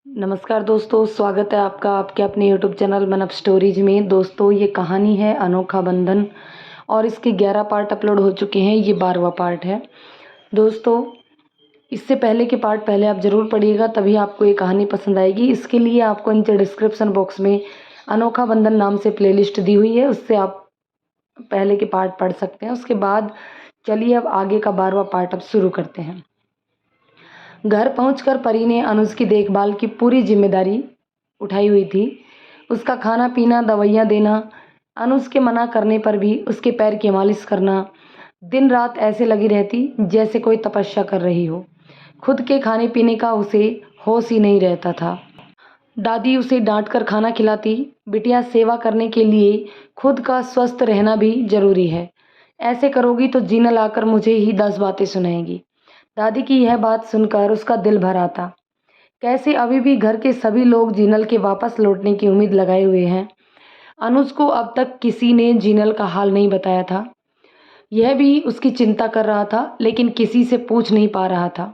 नमस्कार दोस्तों, स्वागत है आपका आपके अपने यूट्यूब चैनल मन अप स्टोरीज में। दोस्तों, ये कहानी है अनोखा बंधन और इसके 11 पार्ट अपलोड हो चुके हैं। ये 12वां पार्ट है। दोस्तों, इससे पहले के पार्ट पहले आप ज़रूर पढ़िएगा, तभी आपको ये कहानी पसंद आएगी। इसके लिए आपको नीचे डिस्क्रिप्शन बॉक्स में अनोखा बंधन नाम से प्लेलिस्ट दी हुई है, उससे आप पहले के पार्ट पढ़ सकते हैं। उसके बाद चलिए अब आगे का 12वां पार्ट अब शुरू करते हैं। घर पहुंचकर परी ने अनुज की देखभाल की पूरी जिम्मेदारी उठाई हुई थी। उसका खाना पीना, दवाइयाँ देना, अनुज के मना करने पर भी उसके पैर की मालिश करना, दिन रात ऐसे लगी रहती जैसे कोई तपस्या कर रही हो। खुद के खाने पीने का उसे होश ही नहीं रहता था। दादी उसे डांट कर खाना खिलाती, बिटिया सेवा करने के लिए खुद का स्वस्थ रहना भी जरूरी है। ऐसे करोगी तो जीना लाकर मुझे ही 10 बातें सुनाएगी। दादी की यह बात सुनकर उसका दिल भर आता। कैसे अभी भी घर के सभी लोग जीनल के वापस लौटने की उम्मीद लगाए हुए हैं। अनुज को अब तक किसी ने जीनल का हाल नहीं बताया था। यह भी उसकी चिंता कर रहा था, लेकिन किसी से पूछ नहीं पा रहा था।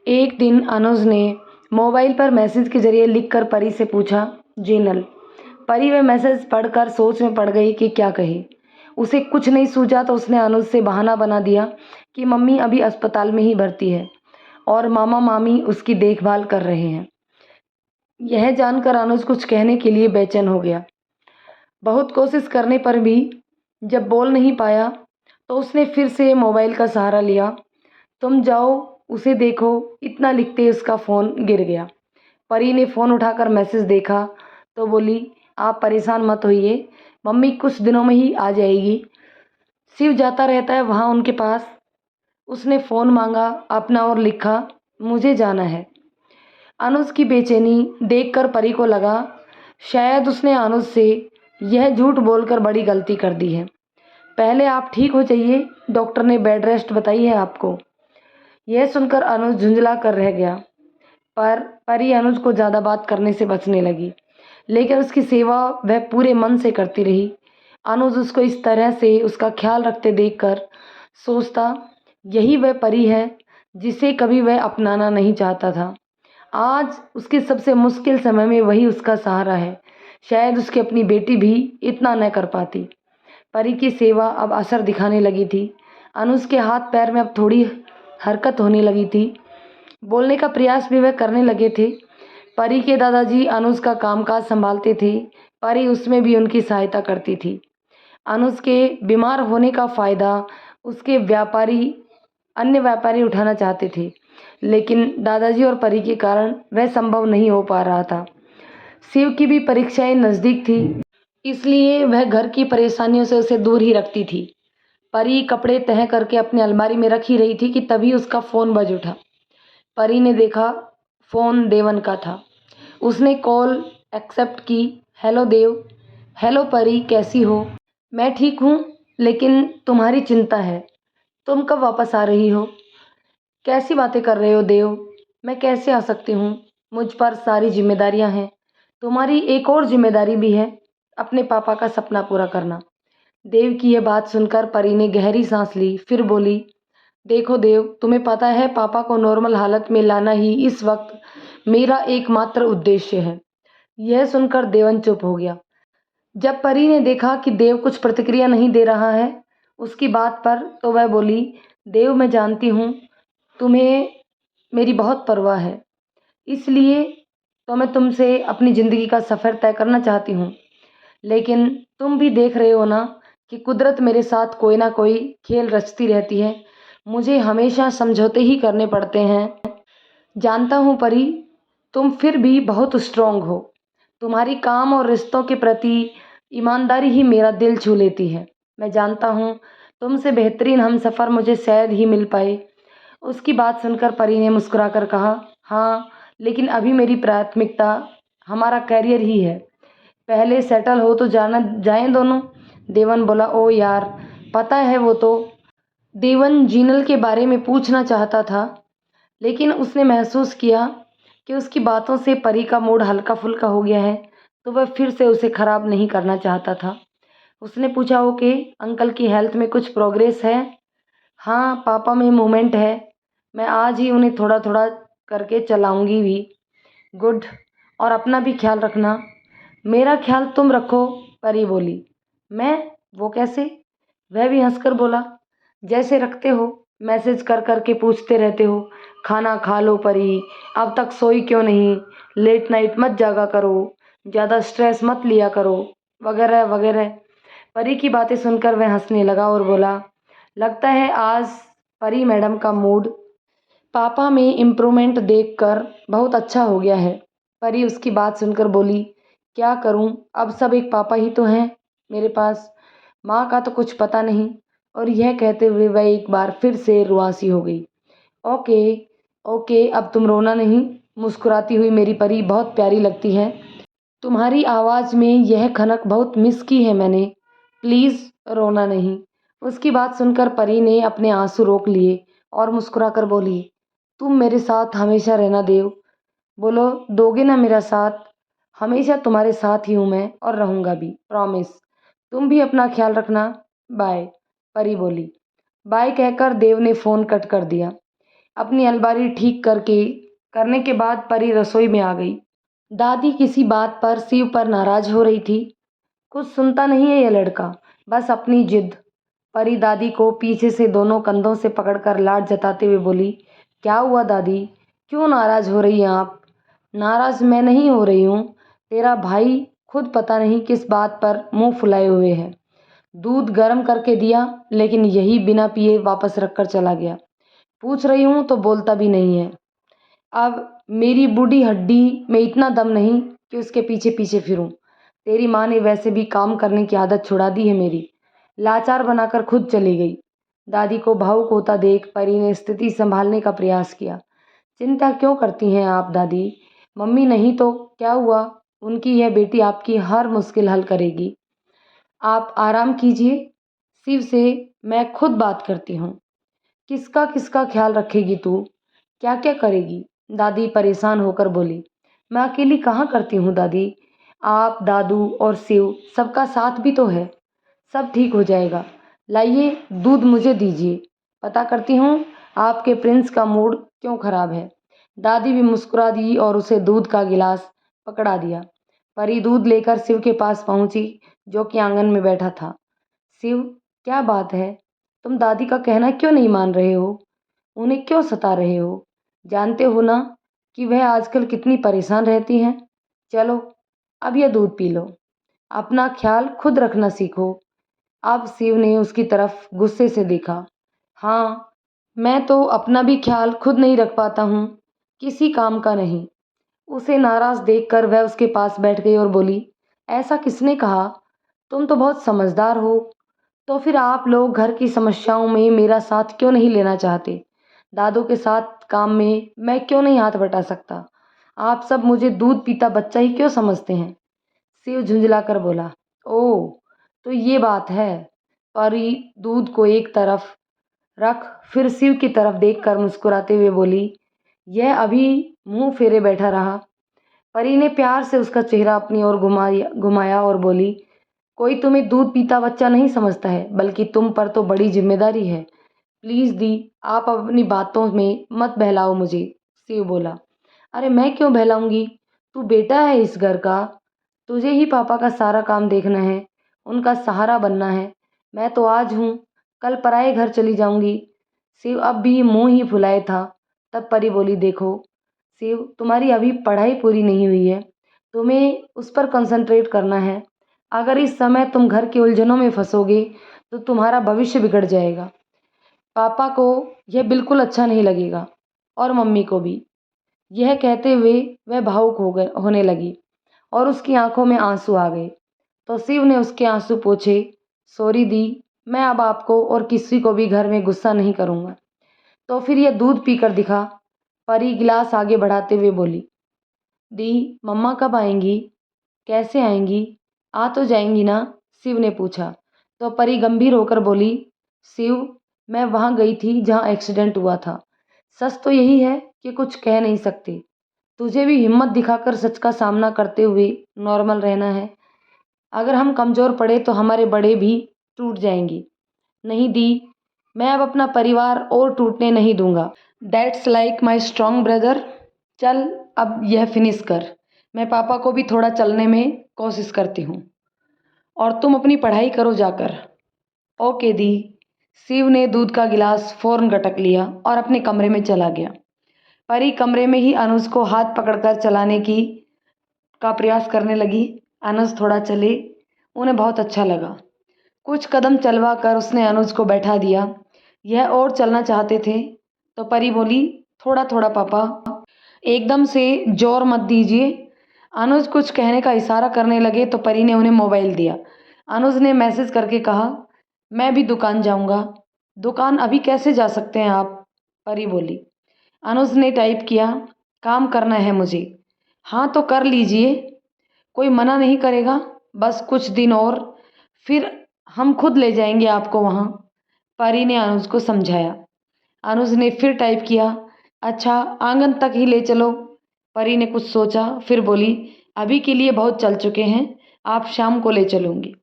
एक दिन अनुज ने मोबाइल पर मैसेज के जरिए लिखकर परी से पूछा, जीनल। परी वह मैसेज पढ़कर सोच में पड़ गई कि क्या कहे। उसे कुछ नहीं सूझा तो उसने अनुज से बहाना बना दिया कि मम्मी अभी अस्पताल में ही भर्ती है और मामा मामी उसकी देखभाल कर रहे हैं। यह जानकर अनुज कुछ कहने के लिए बेचैन हो गया। बहुत कोशिश करने पर भी जब बोल नहीं पाया तो उसने फिर से मोबाइल का सहारा लिया। तुम जाओ उसे देखो, इतना लिखते उसका फ़ोन गिर गया। परी ने फ़ोन उठाकर मैसेज देखा तो बोली, आप परेशान मत होइए, मम्मी कुछ दिनों में ही आ जाएगी। शिव जाता रहता है वहाँ उनके पास। उसने फ़ोन मांगा अपना और लिखा, मुझे जाना है। अनुज की बेचैनी देखकर परी को लगा शायद उसने अनुज से यह झूठ बोलकर बड़ी गलती कर दी है। पहले आप ठीक हो जाइए, डॉक्टर ने बेड रेस्ट बताई है आपको। यह सुनकर अनुज झुंझला कर रह गया, पर परी अनुज को ज़्यादा बात करने से बचने लगी, लेकिन उसकी सेवा वह पूरे मन से करती रही। अनुज उसको इस तरह से उसका ख्याल रखते देखकर सोचता, यही वह परी है जिसे कभी वह अपनाना नहीं चाहता था। आज उसके सबसे मुश्किल समय में वही उसका सहारा है। शायद उसकी अपनी बेटी भी इतना न कर पाती। परी की सेवा अब असर दिखाने लगी थी। अनुज के हाथ पैर में अब थोड़ी हरकत होने लगी थी। बोलने का प्रयास भी वह करने लगे थे। परी के दादाजी अनुज का कामकाज संभालते थे। परी उसमें भी उनकी सहायता करती थी। अनुज के बीमार होने का फ़ायदा उसके अन्य व्यापारी उठाना चाहते थे, लेकिन दादाजी और परी के कारण वह संभव नहीं हो पा रहा था। शिव की भी परीक्षाएं नज़दीक थी, इसलिए वह घर की परेशानियों से उसे दूर ही रखती थी। परी कपड़े तह करके अपनी अलमारी में रख ही रही थी कि तभी उसका फ़ोन बज उठा। परी ने देखा फ़ोन देवन का था। उसने कॉल एक्सेप्ट की। हेलो देव। हेलो परी, कैसी हो? मैं ठीक हूँ, लेकिन तुम्हारी चिंता है। तुम कब वापस आ रही हो? कैसी बातें कर रहे हो देव? मैं कैसे आ सकती हूँ? मुझ पर सारी जिम्मेदारियाँ हैं। तुम्हारी एक और जिम्मेदारी भी है, अपने पापा का सपना पूरा करना। देव की यह बात सुनकर परी ने गहरी सांस ली, फिर बोली, देखो देव, तुम्हें पता है पापा को नॉर्मल हालत में लाना ही इस वक्त मेरा एकमात्र उद्देश्य है। यह सुनकर देवन चुप हो गया। जब परी ने देखा कि देव कुछ प्रतिक्रिया नहीं दे रहा है उसकी बात पर, तो वह बोली, देव मैं जानती हूँ तुम्हें मेरी बहुत परवाह है, इसलिए तो मैं तुमसे अपनी ज़िंदगी का सफ़र तय करना चाहती हूँ। लेकिन तुम भी देख रहे हो ना कि कुदरत मेरे साथ कोई ना कोई खेल रचती रहती है। मुझे हमेशा समझौते ही करने पड़ते हैं। जानता हूँ परी, तुम फिर भी बहुत स्ट्रांग हो। तुम्हारी काम और रिश्तों के प्रति ईमानदारी ही मेरा दिल छू लेती है। मैं जानता हूँ तुमसे बेहतरीन हमसफ़र मुझे शायद ही मिल पाए। उसकी बात सुनकर परी ने मुस्कुराकर कहा, हाँ, लेकिन अभी मेरी प्राथमिकता हमारा करियर ही है। पहले सेटल हो तो जाना जाएं दोनों। देवन बोला, ओ यार, पता है वो तो। देवन जीनल के बारे में पूछना चाहता था, लेकिन उसने महसूस किया कि उसकी बातों से परी का मूड हल्का फुल्का हो गया है, तो वह फिर से उसे ख़राब नहीं करना चाहता था। उसने पूछा, ओके, अंकल की हेल्थ में कुछ प्रोग्रेस है? हाँ, पापा में मूवमेंट है। मैं आज ही उन्हें थोड़ा थोड़ा करके चलाऊंगी भी। गुड, और अपना भी ख्याल रखना। मेरा ख्याल तुम रखो, परी बोली। मैं? वो कैसे? वह भी हंसकर बोला, जैसे रखते हो, मैसेज कर कर के पूछते रहते हो, खाना खा लो परी, अब तक सोई क्यों नहीं, लेट नाइट मत जागा करो, ज़्यादा स्ट्रेस मत लिया करो, वगैरह वगैरह। परी की बातें सुनकर वह हंसने लगा और बोला, लगता है आज परी मैडम का मूड पापा में इम्प्रूवमेंट देखकर बहुत अच्छा हो गया है। परी उसकी बात सुनकर बोली, क्या करूं, अब सब एक पापा ही तो हैं मेरे पास, माँ का तो कुछ पता नहीं। और यह कहते हुए वह एक बार फिर से रुआसी हो गई। ओके ओके, अब तुम रोना नहीं, मुस्कुराती हुई मेरी परी बहुत प्यारी लगती है। तुम्हारी आवाज़ में यह खनक बहुत मिस की है मैंने, प्लीज़ रोना नहीं। उसकी बात सुनकर परी ने अपने आंसू रोक लिए और मुस्कुराकर बोली, तुम मेरे साथ हमेशा रहना देव। बोलो, दोगे ना मेरा साथ? हमेशा तुम्हारे साथ ही हूँ मैं और रहूँगा भी, प्रॉमिस। तुम भी अपना ख्याल रखना, बाय। परी बोली। बाय कहकर देव ने फ़ोन कट कर दिया। अपनी अलमारी ठीक करने के बाद परी रसोई में आ गई। दादी किसी बात पर शिव पर नाराज हो रही थी। कुछ सुनता नहीं है ये लड़का, बस अपनी जिद। परी दादी को पीछे से दोनों कंधों से पकड़कर लाड जताते हुए बोली, क्या हुआ दादी, क्यों नाराज हो रही हैं आप? नाराज मैं नहीं हो रही हूँ, तेरा भाई खुद पता नहीं किस बात पर मुंह फुलाए हुए है। दूध गर्म करके दिया, लेकिन यही बिना पिए वापस रखकर चला गया। पूछ रही हूँ तो बोलता भी नहीं है। अब मेरी बूढ़ी हड्डी में इतना दम नहीं कि उसके पीछे पीछे फिरूं। तेरी माँ ने वैसे भी काम करने की आदत छुड़ा दी है मेरी। लाचार बनाकर खुद चली गई। दादी को भावुक होता देख परी ने स्थिति संभालने का प्रयास किया। चिंता क्यों करती हैं आप दादी? मम्मी नहीं तो क्या हुआ, उनकी यह बेटी आपकी हर मुश्किल हल करेगी। आप आराम कीजिए, शिव से मैं खुद बात करती हूँ। किसका किसका ख्याल रखेगी तू, क्या क्या करेगी? दादी परेशान होकर बोली। मैं अकेली कहाँ करती हूँ दादी, आप, दादू और शिव सबका साथ भी तो है। सब ठीक हो जाएगा। लाइए दूध मुझे दीजिए, पता करती हूँ आपके प्रिंस का मूड क्यों खराब है। दादी भी मुस्कुरा दी और उसे दूध का गिलास पकड़ा दिया। परी दूध लेकर शिव के पास पहुंची, जो कि आंगन में बैठा था। शिव, क्या बात है, तुम दादी का कहना क्यों नहीं मान रहे हो? उन्हें क्यों सता रहे हो? जानते हो ना कि वह आजकल कितनी परेशान रहती हैं। चलो अब यह दूध पी लो, अपना ख्याल खुद रखना सीखो। अब शिव ने उसकी तरफ गुस्से से देखा। हाँ, मैं तो अपना भी ख्याल खुद नहीं रख पाता हूँ, किसी काम का नहीं। उसे नाराज देखकर वह उसके पास बैठ गई और बोली, ऐसा किसने कहा, तुम तो बहुत समझदार हो। तो फिर आप लोग घर की समस्याओं में मेरा साथ क्यों नहीं लेना चाहते? दादू के साथ काम में मैं क्यों नहीं हाथ बटा सकता? आप सब मुझे दूध पीता बच्चा ही क्यों समझते हैं? शिव झुंझलाकर बोला, ओह, तो ये बात है। परी दूध को एक तरफ रख फिर शिव की तरफ देखकर मुस्कुराते हुए बोली, यह अभी मुंह फेरे बैठा रहा। परी ने प्यार से उसका चेहरा अपनी ओर घुमाया घुमाया और बोली, कोई तुम्हें दूध पीता बच्चा नहीं समझता है, बल्कि तुम पर तो बड़ी जिम्मेदारी है। प्लीज़ दी, आप अपनी बातों में मत बहलाओ मुझे। शिव बोला, अरे मैं क्यों बहलाऊंगी, तू बेटा है इस घर का, तुझे ही पापा का सारा काम देखना है, उनका सहारा बनना है। मैं तो आज हूँ, कल पराए घर चली जाऊंगी। शिव अब भी मुंह ही फुलाए था। तब परी बोली, देखो शिव, तुम्हारी अभी पढ़ाई पूरी नहीं हुई है, तुम्हें उस पर कंसंट्रेट करना है। अगर इस समय तुम घर की उलझनों में फंसोगे तो तुम्हारा भविष्य बिगड़ जाएगा। पापा को यह बिल्कुल अच्छा नहीं लगेगा, और मम्मी को भी। यह कहते हुए वह भावुक होने लगी और उसकी आंखों में आंसू आ गए। तो शिव ने उसके आंसू पोंछे। सॉरी दी, मैं अब आपको और किसी को भी घर में गुस्सा नहीं करूँगा। तो फिर यह दूध पीकर दिखा। परी गिलास आगे बढ़ाते हुए बोली, दी, मम्मा कब आएंगी? कैसे आएंगी? आ तो जाएंगी ना? शिव ने पूछा। तो परी गंभीर होकर बोली, शिव, मैं वहाँ गई थी जहाँ एक्सीडेंट हुआ था। सच तो यही है कि कुछ कह नहीं सकते। तुझे भी हिम्मत दिखाकर सच का सामना करते हुए नॉर्मल रहना है। अगर हम कमज़ोर पड़े तो हमारे बड़े भी टूट जाएंगी। नहीं दी, मैं अब अपना परिवार और टूटने नहीं दूंगा। That's like my strong brother. चल अब यह फिनिश कर, मैं पापा को भी थोड़ा चलने में कोशिश करती हूँ और तुम अपनी पढ़ाई करो जाकर। ओके दी। शिव ने दूध का गिलास फौरन गटक लिया और अपने कमरे में चला गया। परी कमरे में ही अनुज को हाथ पकड़कर चलाने का प्रयास करने लगी। अनुज थोड़ा चले, उन्हें बहुत अच्छा लगा। कुछ कदम चलवा कर उसने अनुज को बैठा दिया। यह और चलना चाहते थे तो परी बोली, थोड़ा थोड़ा पापा, एकदम से जोर मत दीजिए। अनुज कुछ कहने का इशारा करने लगे तो परी ने उन्हें मोबाइल दिया। अनुज ने मैसेज करके कहा, मैं भी दुकान जाऊंगा। दुकान अभी कैसे जा सकते हैं आप? परी बोली। अनुज ने टाइप किया, काम करना है मुझे। हाँ तो कर लीजिए, कोई मना नहीं करेगा। बस कुछ दिन और, फिर हम खुद ले जाएंगे आपको वहाँ। परी ने अनुज को समझाया। अनुज ने फिर टाइप किया, अच्छा आंगन तक ही ले चलो। परी ने कुछ सोचा, फिर बोली, अभी के लिए बहुत चल चुके हैं, आप शाम को ले चलूँगी।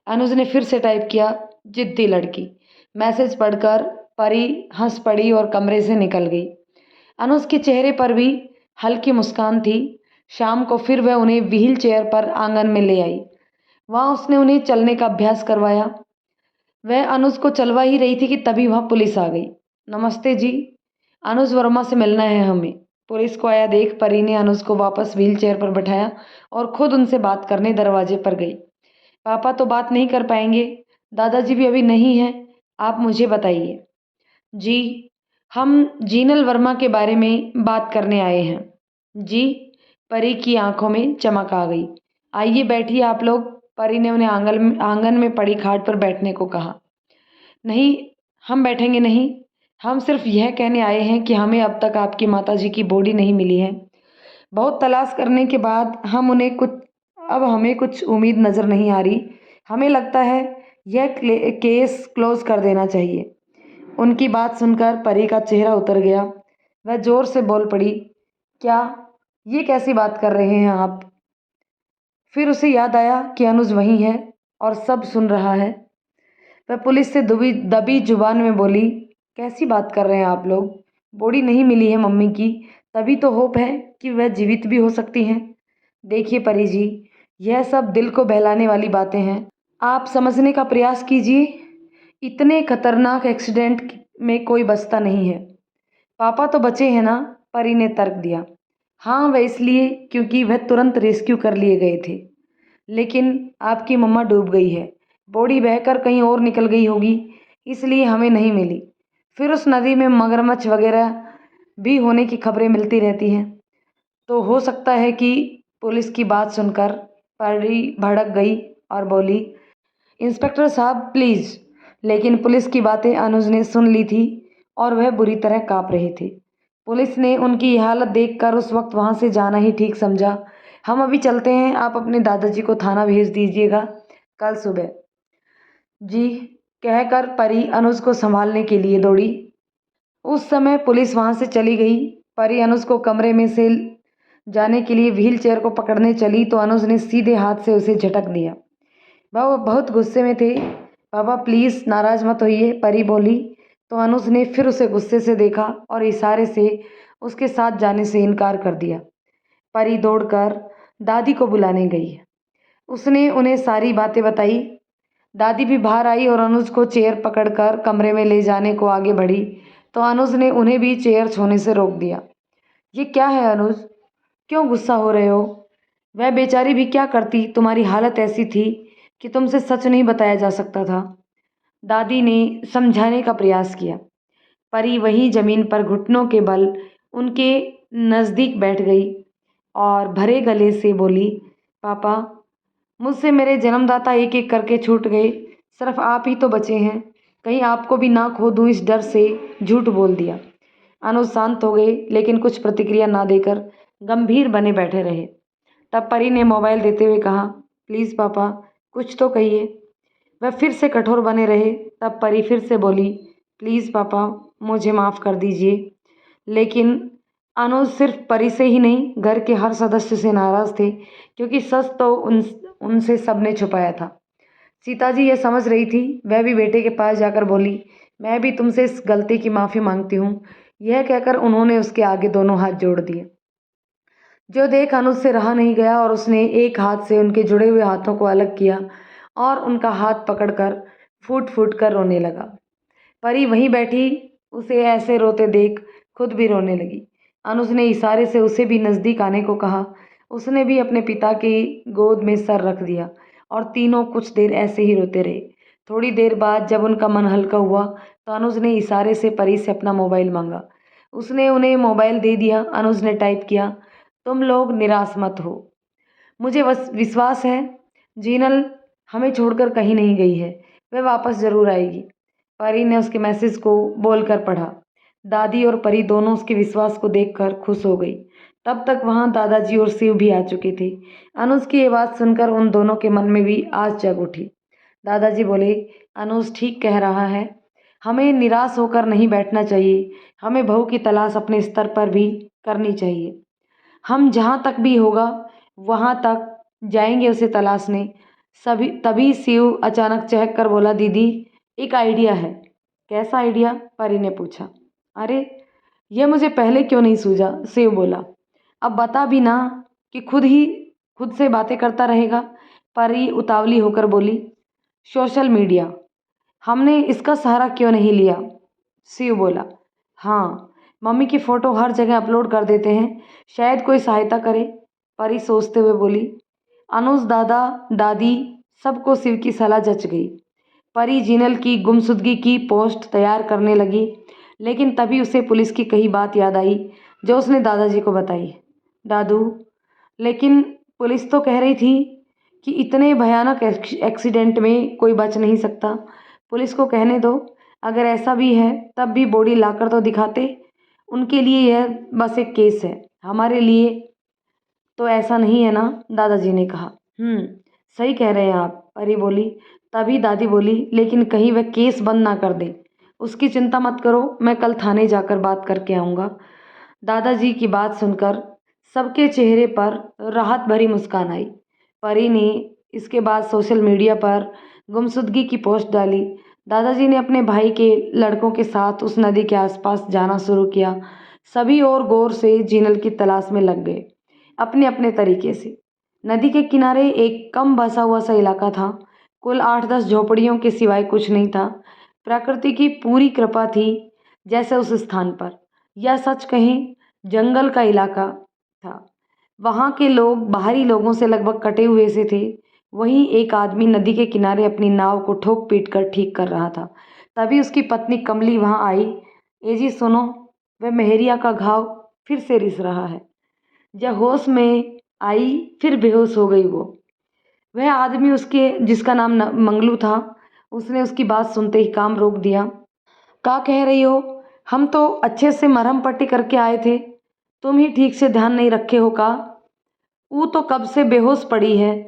अनुज ने फिर से टाइप किया, जिद्दी लड़की। मैसेज पढ़कर परी हंस पड़ी और कमरे से निकल गई। अनुज के चेहरे पर भी हल्की मुस्कान थी। शाम को फिर वह उन्हें व्हील चेयर पर आंगन में ले आई। वहाँ उसने उन्हें चलने का अभ्यास करवाया। वह अनुज को चलवा ही रही थी कि तभी वहाँ पुलिस आ गई। नमस्ते जी, अनुज वर्मा से मिलना है हमें। पुलिस को आया देख परी ने अनुज को वापस व्हील चेयर पर बैठाया और खुद उनसे बात करने दरवाजे पर गई। पापा तो बात नहीं कर पाएंगे, दादाजी भी अभी नहीं हैं, आप मुझे बताइए। जी, हम जीनल वर्मा के बारे में बात करने आए हैं। जी। परी की आंखों में चमक आ गई। आइए बैठिए आप लोग। परी ने उन्हें आंगन में पड़ी खाट पर बैठने को कहा। नहीं, हम बैठेंगे नहीं। हम सिर्फ यह कहने आए हैं कि हमें अब तक आपकी माताजी की बॉडी नहीं मिली है। बहुत तलाश करने के बाद हमें कुछ उम्मीद नज़र नहीं आ रही। हमें लगता है यह केस क्लोज कर देना चाहिए। उनकी बात सुनकर परी का चेहरा उतर गया। वह जोर से बोल पड़ी, क्या? ये कैसी बात कर रहे हैं आप? फिर उसे याद आया कि अनुज वहीं है और सब सुन रहा है। वह पुलिस से दबी जुबान में बोली, कैसी बात कर रहे हैं आप लोग? बॉडी नहीं मिली है मम्मी की, तभी तो होप है कि वह जीवित भी हो सकती हैं। देखिए परी जी, यह सब दिल को बहलाने वाली बातें हैं। आप समझने का प्रयास कीजिए। इतने खतरनाक एक्सीडेंट में कोई बचता नहीं है। पापा तो बचे हैं ना? परी ने तर्क दिया। हाँ, वह इसलिए क्योंकि वह तुरंत रेस्क्यू कर लिए गए थे। लेकिन आपकी मम्मा डूब गई है, बॉडी बहकर कहीं और निकल गई होगी, इसलिए हमें नहीं मिली। फिर उस नदी में मगरमच्छ वगैरह भी होने की खबरें मिलती रहती हैं। तो हो सकता है कि पुलिस की बात सुनकर परी भड़क गई और बोली, इंस्पेक्टर साहब प्लीज़। लेकिन पुलिस की बातें अनुज ने सुन ली थी और वह बुरी तरह काँप रहे थे। पुलिस ने उनकी यह हालत देखकर उस वक्त वहाँ से जाना ही ठीक समझा। हम अभी चलते हैं, आप अपने दादाजी को थाना भेज दीजिएगा कल सुबह। जी। कहकर परी अनुज को संभालने के लिए दौड़ी। उस समय पुलिस वहाँ से चली गई। परी अनुज को कमरे में से जाने के लिए व्हील चेयर को पकड़ने चली तो अनुज ने सीधे हाथ से उसे झटक दिया। वह बहुत गुस्से में थे। पापा प्लीज़ नाराज़ मत होइए, परी बोली तो अनुज ने फिर उसे गुस्से से देखा और इशारे से उसके साथ जाने से इनकार कर दिया। परी दौड़कर दादी को बुलाने गई। उसने उन्हें सारी बातें बताई। दादी भी बाहर आई और अनुज को चेयर पकड़कर कमरे में ले जाने को आगे बढ़ी तो अनुज ने उन्हें भी चेयर छूने से रोक दिया। ये क्या है अनुज, क्यों गुस्सा हो रहे हो? वह बेचारी भी क्या करती, तुम्हारी हालत ऐसी थी कि तुमसे सच नहीं बताया जा सकता था। दादी ने समझाने का प्रयास किया। परी वहीं जमीन पर घुटनों के बल उनके नज़दीक बैठ गई और भरे गले से बोली, पापा मुझसे मेरे जन्मदाता एक एक करके छूट गए, सिर्फ आप ही तो बचे हैं। कहीं आपको भी ना खो दूँ इस डर से झूठ बोल दिया। अनुज शांत हो गए लेकिन कुछ प्रतिक्रिया ना देकर गंभीर बने बैठे रहे। तब परी ने मोबाइल देते हुए कहा, प्लीज़ पापा कुछ तो कहिए। वह फिर से कठोर बने रहे। तब परी फिर से बोली, प्लीज़ पापा मुझे माफ़ कर दीजिए। लेकिन अनुज सिर्फ परी से ही नहीं, घर के हर सदस्य से नाराज़ थे क्योंकि सच तो उनसे सबने छुपाया था। सीता जी यह समझ रही थी। वह भी बेटे के पास जाकर बोली, मैं भी तुमसे इस गलती की माफ़ी मांगती हूँ। यह कहकर उन्होंने उसके आगे दोनों हाथ जोड़ दिए। जो देख अनुज से रहा नहीं गया और उसने एक हाथ से उनके जुड़े हुए हाथों को अलग किया और उनका हाथ पकड़कर फूट फूट कर रोने लगा। परी वहीं बैठी उसे ऐसे रोते देख खुद भी रोने लगी। अनुज ने इशारे से उसे भी नज़दीक आने को कहा। उसने भी अपने पिता की गोद में सर रख दिया और तीनों कुछ देर ऐसे ही रोते रहे। थोड़ी देर बाद जब उनका मन हल्का हुआ तो अनुज ने इशारे से परी से अपना मोबाइल मांगा। उसने उन्हें मोबाइल दे दिया। अनुज ने टाइप किया, तुम लोग निराश मत हो, मुझे विश्वास है जीनल हमें छोड़कर कहीं नहीं गई है, वह वापस ज़रूर आएगी। परी ने उसके मैसेज को बोलकर पढ़ा। दादी और परी दोनों उसके विश्वास को देखकर खुश हो गई। तब तक वहाँ दादाजी और शिव भी आ चुके थे। अनुज की ये बात सुनकर उन दोनों के मन में भी आस जग उठी। दादाजी बोले, अनुज ठीक कह रहा है, हमें निराश होकर नहीं बैठना चाहिए, हमें बहू की तलाश अपने स्तर पर भी करनी चाहिए। हम जहाँ तक भी होगा वहाँ तक जाएंगे उसे तलाशने। सभी तभी शिव अचानक चहक कर बोला, दीदी एक आइडिया है। कैसा आइडिया? परी ने पूछा। अरे यह मुझे पहले क्यों नहीं सूझा? शिव बोला। अब बता भी ना कि खुद से बातें करता रहेगा। परी उतावली होकर बोली, सोशल मीडिया, हमने इसका सहारा क्यों नहीं लिया? शिव बोला, हाँ मम्मी की फ़ोटो हर जगह अपलोड कर देते हैं, शायद कोई सहायता करे। परी सोचते हुए बोली। अनुज दादा दादी सबको शिव की सलाह जच गई। परी जीनल की गुमशुदगी की पोस्ट तैयार करने लगी, लेकिन तभी उसे पुलिस की कही बात याद आई जो उसने दादाजी को बताई। दादू, लेकिन पुलिस तो कह रही थी कि इतने भयानक एक्सीडेंट में कोई बच नहीं सकता। पुलिस को कहने दो, अगर ऐसा भी है तब भी बॉडी लाकर तो दिखाते। उनके लिए यह बस एक केस है, हमारे लिए तो ऐसा नहीं है ना? दादाजी ने कहा। सही कह रहे हैं आप, परी बोली। तभी दादी बोली, लेकिन कहीं वह केस बंद ना कर दे। उसकी चिंता मत करो, मैं कल थाने जाकर बात करके आऊँगा। दादाजी की बात सुनकर सबके चेहरे पर राहत भरी मुस्कान आई। परी ने इसके बाद सोशल मीडिया पर गुमशुदगी की पोस्ट डाली। दादाजी ने अपने भाई के लड़कों के साथ उस नदी के आसपास जाना शुरू किया। सभी और गौर से जीनल की तलाश में लग गए, अपने अपने तरीके से। नदी के किनारे एक कम बसा हुआ सा इलाका था। कुल 8-10 झोपड़ियों के सिवाय कुछ नहीं था। प्रकृति की पूरी कृपा थी जैसे उस स्थान पर, या सच कहें जंगल का इलाका था। वहाँ के लोग बाहरी लोगों से लगभग कटे हुए से थे। वहीं एक आदमी नदी के किनारे अपनी नाव को ठोक पीट कर ठीक कर रहा था। तभी उसकी पत्नी कमली वहाँ आई। ए जी सुनो, वह मेहरिया का घाव फिर से रिस रहा है। जब होश में आई फिर बेहोश हो गई वो। वह आदमी उसके जिसका नाम मंगलू था, उसने उसकी बात सुनते ही काम रोक दिया। क्या कह रही हो? हम तो अच्छे से मरहम पट्टी करके आए थे, तुम ही ठीक से ध्यान नहीं रखे हो का? वो तो कब से बेहोश पड़ी है,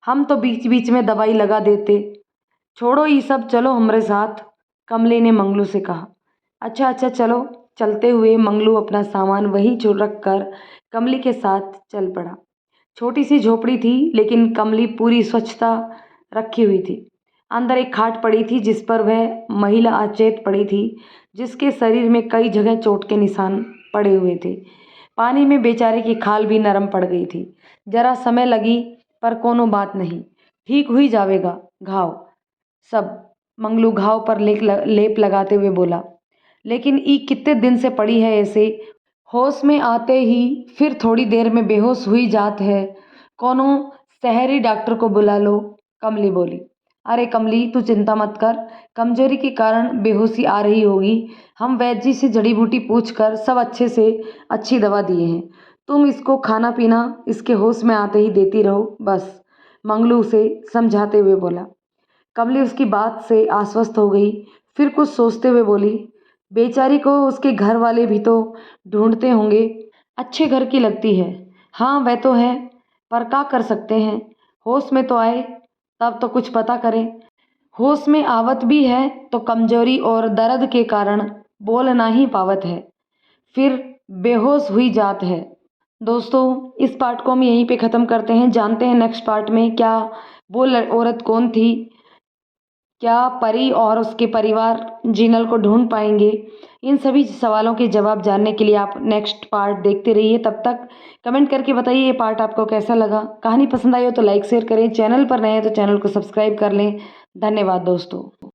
हम तो बीच बीच में दवाई लगा देते। छोड़ो ये सब, चलो हमारे साथ, कमली ने मंगलू से कहा। अच्छा अच्छा चलो। चलते हुए मंगलू अपना सामान वहीं छोड़ रख कर कमली के साथ चल पड़ा। छोटी सी झोपड़ी थी, लेकिन कमली पूरी स्वच्छता रखी हुई थी। अंदर एक खाट पड़ी थी जिस पर वह महिला अचेत पड़ी थी, जिसके शरीर में कई जगह चोट के निशान पड़े हुए थे। पानी में बेचारे की खाल भी नरम पड़ गई थी। जरा समय लगी पर कोनो बात नहीं, ठीक हुई जावेगा घाव सब। मंगलू घाव पर लेप लगाते हुए बोला। लेकिन ई कितने दिन से पड़ी है ऐसे, होश में आते ही फिर थोड़ी देर में बेहोश हुई जात है। कोनो शहरी डॉक्टर को बुला लो, कमली बोली। अरे कमली तू चिंता मत कर, कमजोरी के कारण बेहोशी आ रही होगी। हम वैद्य जी से जड़ी बूटी पूछ कर सब अच्छे से अच्छी दवा दिए हैं, तुम इसको खाना पीना इसके होश में आते ही देती रहो बस, मंगलू उसे समझाते हुए बोला। कमली उसकी बात से आश्वस्त हो गई। फिर कुछ सोचते हुए बोली, बेचारी को उसके घर वाले भी तो ढूंढते होंगे, अच्छे घर की लगती है। हाँ वह तो है, पर क्या कर सकते हैं, होश में तो आए तब तो कुछ पता करें। होश में आवत भी है तो कमजोरी और दर्द के कारण बोल ना ही पावत है, फिर बेहोश हुई जात है। दोस्तों इस पार्ट को हम यहीं पे ख़त्म करते हैं। जानते हैं नेक्स्ट पार्ट में क्या वो औरत कौन थी। क्या परी और उसके परिवार जिनल को ढूंढ पाएंगे? इन सभी सवालों के जवाब जानने के लिए आप नेक्स्ट पार्ट देखते रहिए। तब तक कमेंट करके बताइए ये पार्ट आपको कैसा लगा। कहानी पसंद आई हो तो लाइक शेयर करें, चैनल पर नए हैं तो चैनल को सब्सक्राइब कर लें। धन्यवाद दोस्तों।